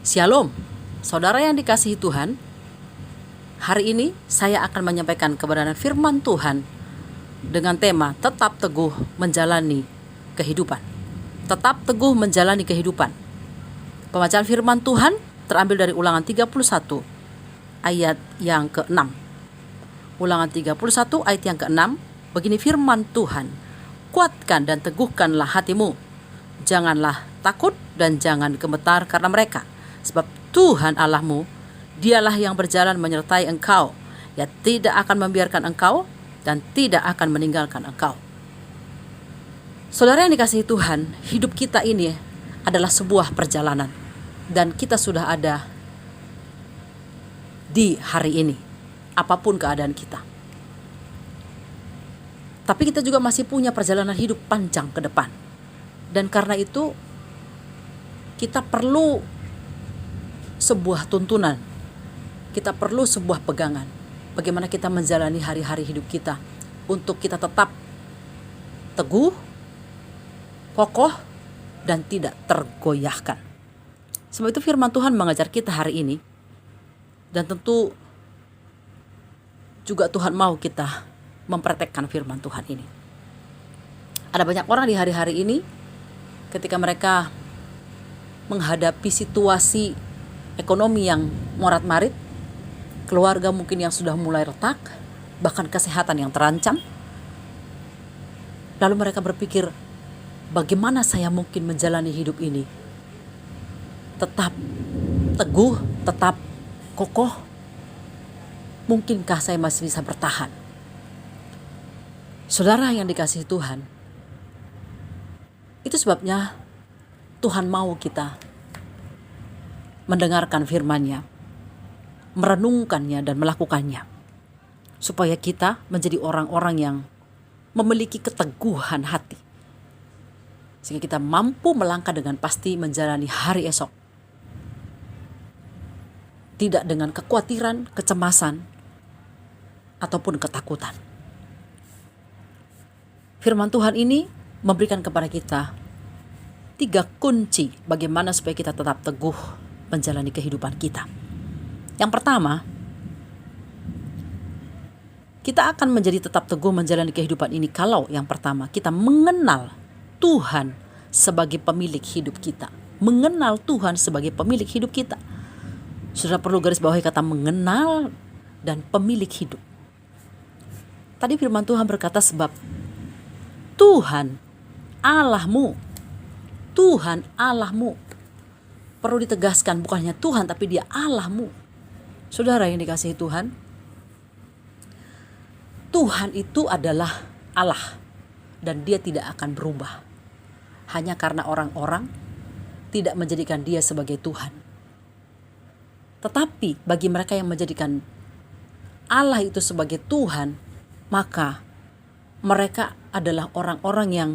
Shalom, saudara yang dikasihi Tuhan. Hari ini saya akan menyampaikan kebenaran firman Tuhan dengan tema tetap teguh menjalani kehidupan. Tetap teguh menjalani kehidupan. Pembacaan firman Tuhan terambil dari Ulangan 31 ayat yang ke-6. Ulangan 31 ayat yang ke-6, begini firman Tuhan: kuatkan dan teguhkanlah hatimu. Janganlah takut dan jangan gemetar karena mereka. Sebab Tuhan Allahmu, dialah yang berjalan menyertai engkau. Ia tidak akan membiarkan engkau dan tidak akan meninggalkan engkau. Saudara yang dikasihi Tuhan, hidup kita ini adalah sebuah perjalanan. Dan kita sudah ada di hari ini, apapun keadaan kita. Tapi kita juga masih punya perjalanan hidup panjang ke depan. Dan karena itu, kita perlu sebuah tuntunan. Kita perlu sebuah pegangan. Bagaimana kita menjalani hari-hari hidup kita untuk kita tetap teguh, kokoh, dan tidak tergoyahkan. Sebab itu firman Tuhan mengajar kita hari ini. Dan tentu juga Tuhan mau kita mempraktekkan firman Tuhan ini. Ada banyak orang di hari-hari ini ketika mereka menghadapi situasi ekonomi yang morat-marit, keluarga mungkin yang sudah mulai retak, bahkan kesehatan yang terancam. Lalu mereka berpikir, bagaimana saya mungkin menjalani hidup ini? Tetap teguh, tetap kokoh. Mungkinkah saya masih bisa bertahan? Saudara yang dikasihi Tuhan, itu sebabnya Tuhan mau kita mendengarkan firman-Nya, merenungkannya dan melakukannya, supaya kita menjadi orang-orang yang memiliki keteguhan hati, sehingga kita mampu melangkah dengan pasti menjalani hari esok, tidak dengan kekhawatiran, kecemasan, ataupun ketakutan. Firman Tuhan ini memberikan kepada kita 3 kunci bagaimana supaya kita tetap teguh menjalani kehidupan kita. Yang pertama, kita akan menjadi tetap teguh menjalani kehidupan ini kalau yang pertama kita mengenal Tuhan sebagai pemilik hidup kita. Mengenal Tuhan sebagai pemilik hidup kita. Sudah perlu garis bawahi kata mengenal dan pemilik hidup. Tadi firman Tuhan berkata sebab Tuhan Allahmu. Tuhan Allahmu. Perlu ditegaskan, bukan hanya Tuhan tapi Dia Allahmu. Saudara yang dikasihi Tuhan, Tuhan itu adalah Allah dan Dia tidak akan berubah. Hanya karena orang-orang tidak menjadikan Dia sebagai Tuhan. Tetapi bagi mereka yang menjadikan Allah itu sebagai Tuhan, maka mereka adalah orang-orang yang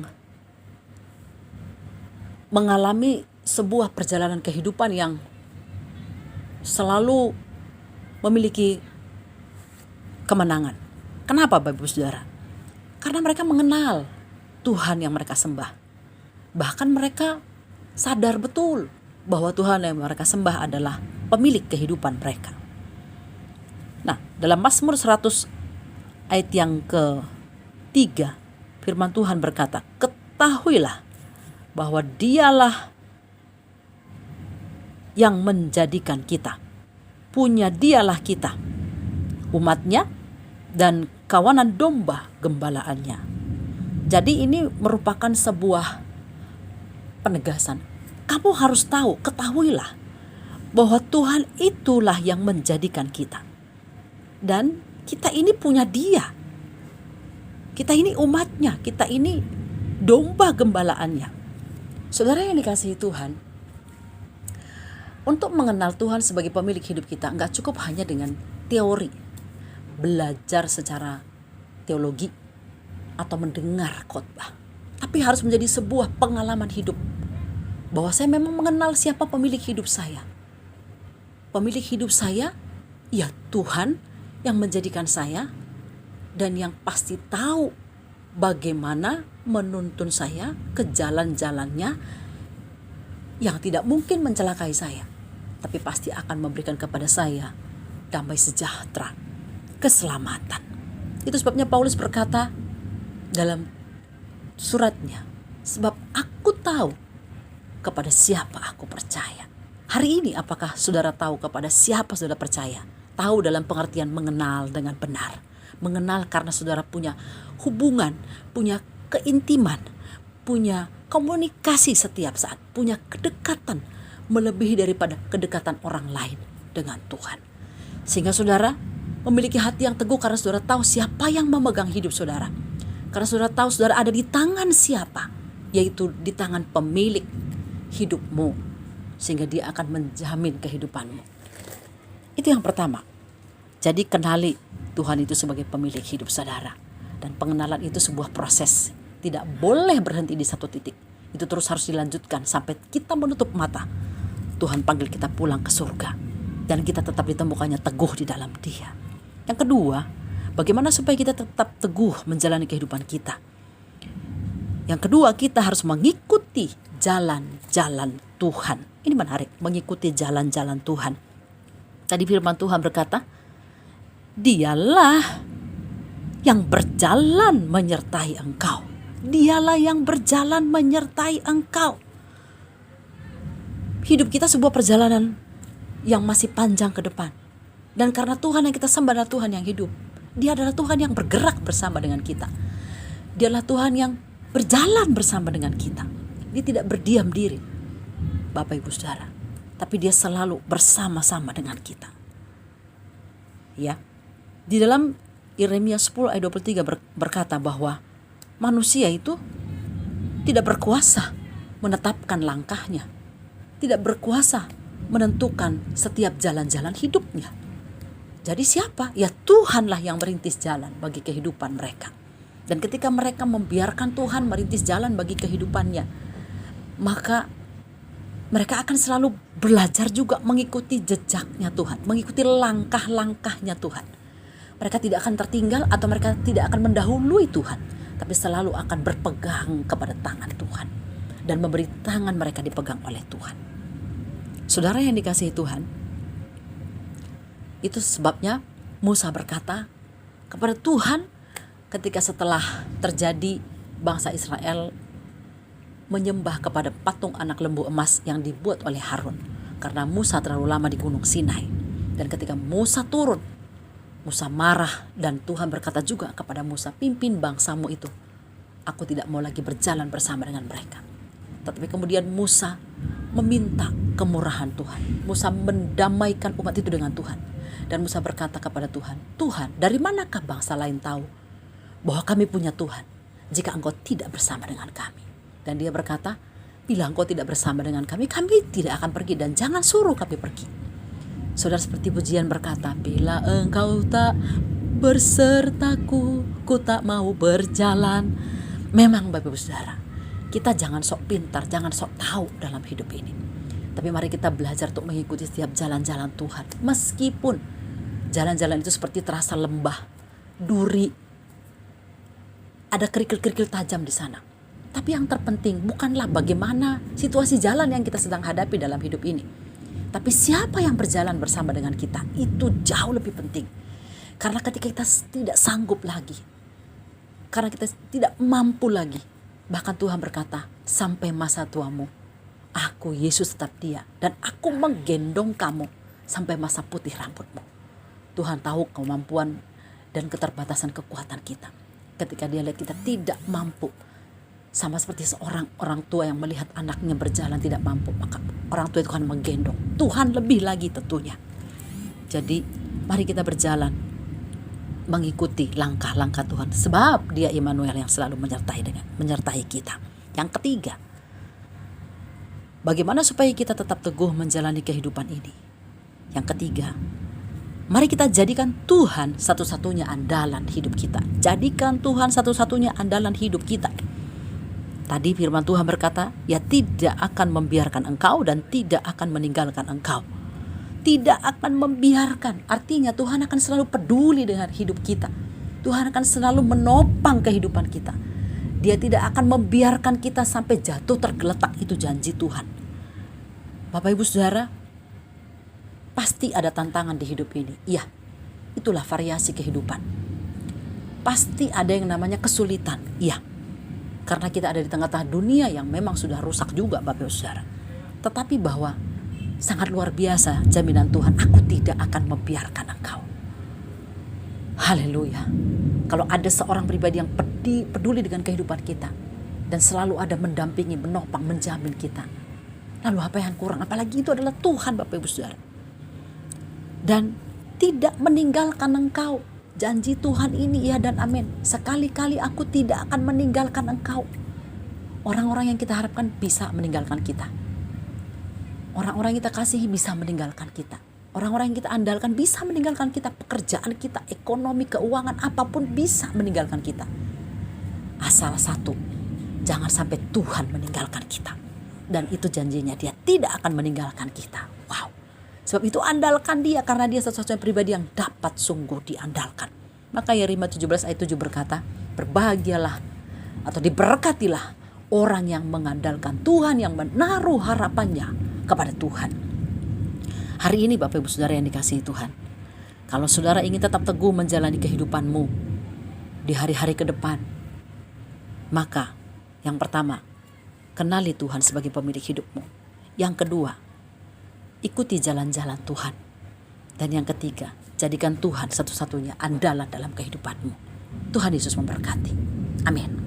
mengalami sebuah perjalanan kehidupan yang selalu memiliki kemenangan. Kenapa Bapak Ibu Saudara? Karena mereka mengenal Tuhan yang mereka sembah. Bahkan mereka sadar betul bahwa Tuhan yang mereka sembah adalah pemilik kehidupan mereka. Nah, dalam Mazmur 100 ayat yang ke-3, firman Tuhan berkata, ketahuilah bahwa Dialah yang menjadikan kita. Punya Dialah kita, umatnya dan kawanan domba gembalaannya. Jadi ini merupakan sebuah penegasan. Kamu harus tahu, ketahuilah bahwa Tuhan itulah yang menjadikan kita. Dan kita ini punya Dia. Kita ini umatnya, kita ini domba gembalaannya. Saudara yang dikasihi Tuhan, untuk mengenal Tuhan sebagai pemilik hidup kita, enggak cukup hanya dengan teori, belajar secara teologi, atau mendengar khotbah. Tapi harus menjadi sebuah pengalaman hidup, bahwa saya memang mengenal siapa pemilik hidup saya. Pemilik hidup saya, ya Tuhan yang menjadikan saya, dan yang pasti tahu bagaimana menuntun saya ke jalan-jalannya yang tidak mungkin mencelakai saya, tapi pasti akan memberikan kepada saya damai sejahtera, keselamatan. Itu sebabnya Paulus berkata dalam suratnya, sebab aku tahu kepada siapa aku percaya. Hari ini apakah saudara tahu kepada siapa saudara percaya? Tahu dalam pengertian mengenal dengan benar. Mengenal karena saudara punya hubungan, punya keintiman, punya komunikasi setiap saat, punya kedekatan melebihi daripada kedekatan orang lain dengan Tuhan. Sehingga saudara memiliki hati yang teguh karena saudara tahu siapa yang memegang hidup saudara. Karena saudara tahu saudara ada di tangan siapa, yaitu di tangan pemilik hidupmu, sehingga dia akan menjamin kehidupanmu. Itu yang pertama. Jadi kenali Tuhan itu sebagai pemilik hidup saudara. Dan pengenalan itu sebuah proses, tidak boleh berhenti di satu titik. Itu terus harus dilanjutkan sampai kita menutup mata. Tuhan panggil kita pulang ke surga dan kita tetap ditemukannya teguh di dalam Dia. Yang kedua, bagaimana supaya kita tetap teguh menjalani kehidupan kita? Yang kedua, kita harus mengikuti jalan-jalan Tuhan. Ini menarik, mengikuti jalan-jalan Tuhan. Tadi firman Tuhan berkata, Dialah yang berjalan menyertai engkau. Dialah yang berjalan menyertai engkau. Hidup kita sebuah perjalanan yang masih panjang ke depan. Dan karena Tuhan yang kita sembah adalah Tuhan yang hidup. Dia adalah Tuhan yang bergerak bersama dengan kita. Dia adalah Tuhan yang berjalan bersama dengan kita. Dia tidak berdiam diri, Bapak Ibu Saudara. Tapi dia selalu bersama-sama dengan kita. Ya, di dalam Yeremia 10 ayat 23 berkata bahwa manusia itu tidak berkuasa menetapkan langkahnya, tidak berkuasa menentukan setiap jalan-jalan hidupnya. Jadi siapa? Ya Tuhanlah yang merintis jalan bagi kehidupan mereka. Dan ketika mereka membiarkan Tuhan merintis jalan bagi kehidupannya, maka mereka akan selalu belajar juga mengikuti jejaknya Tuhan, mengikuti langkah-langkahnya Tuhan. Mereka tidak akan tertinggal atau mereka tidak akan mendahului Tuhan, tapi selalu akan berpegang kepada tangan Tuhan dan memberi tangan mereka dipegang oleh Tuhan. Saudara yang dikasihi Tuhan, itu sebabnya Musa berkata kepada Tuhan ketika setelah terjadi bangsa Israel menyembah kepada patung anak lembu emas yang dibuat oleh Harun, karena Musa terlalu lama di Gunung Sinai. Dan ketika Musa turun, Musa marah dan Tuhan berkata juga kepada Musa, pimpin bangsamu itu. Aku tidak mau lagi berjalan bersama dengan mereka. Tetapi kemudian Musa meminta kemurahan Tuhan. Musa mendamaikan umat itu dengan Tuhan. Dan Musa berkata kepada Tuhan, Tuhan, dari manakah bangsa lain tahu bahwa kami punya Tuhan jika engkau tidak bersama dengan kami? Dan dia berkata, bila engkau tidak bersama dengan kami tidak akan pergi dan jangan suruh kami pergi. Saudara, seperti pujian berkata, bila engkau tak bersertaku, ku tak mau berjalan. Memang Bapak Ibu Saudara, kita jangan sok pintar, jangan sok tahu dalam hidup ini. Tapi mari kita belajar untuk mengikuti setiap jalan-jalan Tuhan. Meskipun jalan-jalan itu seperti terasa lembah, duri, ada kerikil-kerikil tajam di sana. Tapi yang terpenting bukanlah bagaimana situasi jalan yang kita sedang hadapi dalam hidup ini, tapi siapa yang berjalan bersama dengan kita. Itu jauh lebih penting. Karena ketika kita tidak sanggup lagi, karena kita tidak mampu lagi, bahkan Tuhan berkata, sampai masa tuamu, aku Yesus tetap dia, dan aku menggendong kamu sampai masa putih rambutmu. Tuhan tahu kemampuan dan keterbatasan kekuatan kita. Ketika dia lihat kita tidak mampu, sama seperti seorang orang tua yang melihat anaknya berjalan tidak mampu, maka orang tua itu akan menggendong. Tuhan lebih lagi tentunya. Jadi mari kita berjalan mengikuti langkah-langkah Tuhan, sebab Dia Immanuel yang selalu menyertai kita. Yang ketiga, bagaimana supaya kita tetap teguh menjalani kehidupan ini? Yang ketiga, mari kita jadikan Tuhan satu-satunya andalan hidup kita. Jadikan Tuhan satu-satunya andalan hidup kita. Tadi firman Tuhan berkata, ya tidak akan membiarkan engkau dan tidak akan meninggalkan engkau. Tidak akan membiarkan, artinya Tuhan akan selalu peduli dengan hidup kita. Tuhan akan selalu menopang kehidupan kita. Dia tidak akan membiarkan kita sampai jatuh tergeletak, itu janji Tuhan. Bapak Ibu Saudara, Pasti ada tantangan di hidup ini. Iya, itulah variasi kehidupan. Pasti ada yang namanya kesulitan. Iya, karena kita ada di tengah-tengah dunia yang memang sudah rusak juga Bapak Ibu Saudara. Tetapi bahwa sangat luar biasa jaminan Tuhan, aku tidak akan membiarkan engkau. Haleluya. Kalau ada seorang pribadi yang peduli dengan kehidupan kita dan selalu ada mendampingi, menopang, menjamin kita, lalu apa yang kurang? Apalagi itu adalah Tuhan Bapak Ibu Saudara. Dan tidak meninggalkan engkau. Janji Tuhan ini ya dan amin. Sekali-kali aku tidak akan meninggalkan engkau. Orang-orang yang kita harapkan bisa meninggalkan kita. Orang-orang yang kita kasihi bisa meninggalkan kita. Orang-orang yang kita andalkan bisa meninggalkan kita. Pekerjaan kita, ekonomi, keuangan, apapun bisa meninggalkan kita. Asal satu, jangan sampai Tuhan meninggalkan kita. Dan itu janjinya, Dia tidak akan meninggalkan kita. Wow. Sebab itu andalkan Dia, karena Dia satu-satunya pribadi yang dapat sungguh diandalkan. Maka Yeremia 17 ayat 7 berkata, berbahagialah atau diberkatilah orang yang mengandalkan Tuhan, yang menaruh harapannya kepada Tuhan. Hari ini Bapak Ibu Saudara yang dikasihi Tuhan, kalau saudara ingin tetap teguh menjalani kehidupanmu di hari-hari ke depan, maka yang pertama, kenali Tuhan sebagai pemilik hidupmu. Yang kedua, ikuti jalan-jalan Tuhan. Dan yang ketiga, jadikan Tuhan satu-satunya andalan dalam kehidupanmu. Tuhan Yesus memberkati. Amin.